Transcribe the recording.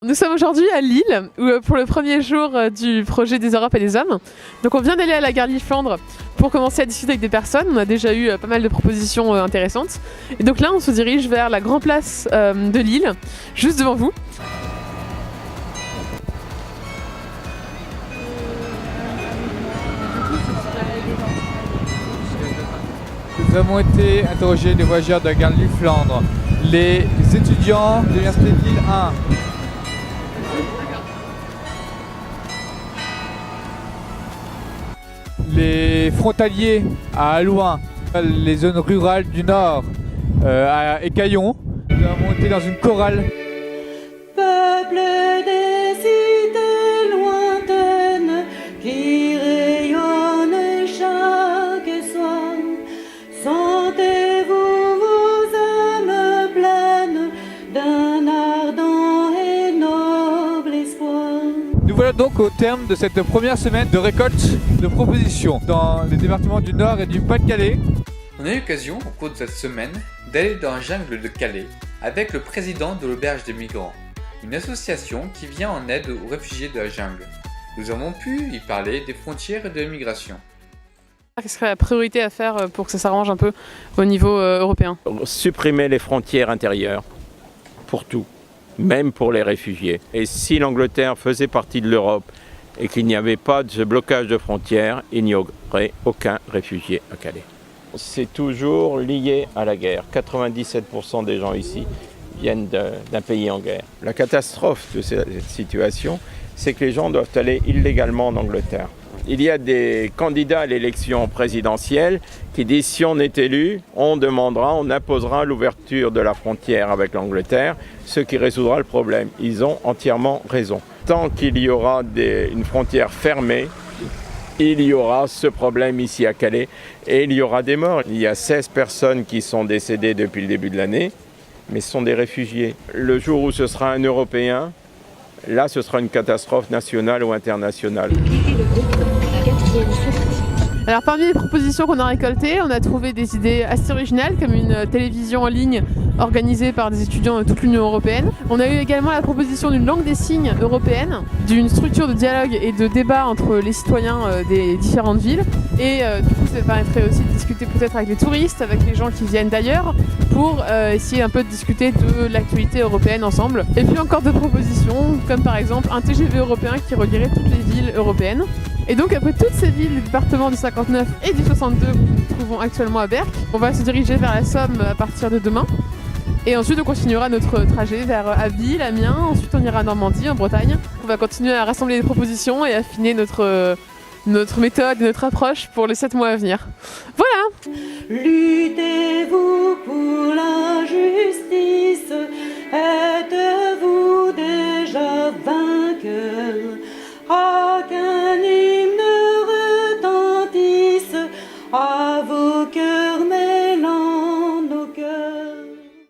Nous sommes aujourd'hui à Lille pour le premier jour du projet des Europes et des Hommes. Donc on vient d'aller à la gare Lille-Flandre pour commencer à discuter avec des personnes. On a déjà eu pas mal de propositions intéressantes. Et donc là on se dirige vers la grande place de Lille, juste devant vous. Nous avons été interrogés les voyageurs de la gare Lille-Flandre, les étudiants de l'Université de Lille 1. Les frontaliers à Alouin, les zones rurales du Nord à Écaillon. Nous avons été dans une chorale. Peuple des cités lointaines qui rayonnent chaque soir, sentez-vous vos âmes pleines d'un ardent et noble espoir. Nous voilà donc au terme de cette première semaine de récolte de propositions dans les départements du Nord et du Pas-de-Calais. On a eu l'occasion au cours de cette semaine d'aller dans la jungle de Calais avec le président de l'Auberge des Migrants, une association qui vient en aide aux réfugiés de la jungle. Nous avons pu y parler des frontières et de l'immigration. Quelle serait la priorité à faire pour que ça s'arrange un peu au niveau européen? Supprimer les frontières intérieures pour tout, même pour les réfugiés. Et si l'Angleterre faisait partie de l'Europe et qu'il n'y avait pas de ce blocage de frontières, il n'y aurait aucun réfugié à Calais. C'est toujours lié à la guerre. 97% des gens ici viennent d'un pays en guerre. La catastrophe de cette situation, c'est que les gens doivent aller illégalement en Angleterre. Il y a des candidats à l'élection présidentielle qui disent si on est élu, on imposera l'ouverture de la frontière avec l'Angleterre, ce qui résoudra le problème. Ils ont entièrement raison. Tant qu'il y aura une frontière fermée, il y aura ce problème ici à Calais et il y aura des morts. Il y a 16 personnes qui sont décédées depuis le début de l'année, mais ce sont des réfugiés. Le jour où ce sera un Européen, là ce sera une catastrophe nationale ou internationale. Alors parmi les propositions qu'on a récoltées, on a trouvé des idées assez originales comme une télévision en ligne organisée par des étudiants de toute l'Union européenne. On a eu également la proposition d'une langue des signes européenne, d'une structure de dialogue et de débat entre les citoyens des différentes villes. Et du coup ça permettrait aussi de discuter peut-être avec les touristes, avec les gens qui viennent d'ailleurs, pour essayer un peu de discuter de l'actualité européenne ensemble. Et puis encore d'autres propositions, comme par exemple un TGV européen qui relierait toutes les villes européennes. Et donc après toutes ces villes du département du 59 et du 62 que nous trouvons actuellement à Berck, on va se diriger vers la Somme à partir de demain. Et ensuite on continuera notre trajet vers Abbeville, Amiens, ensuite on ira en Normandie, en Bretagne. On va continuer à rassembler des propositions et affiner notre méthode et notre approche pour les 7 mois à venir. Voilà! Luttez-vous pour la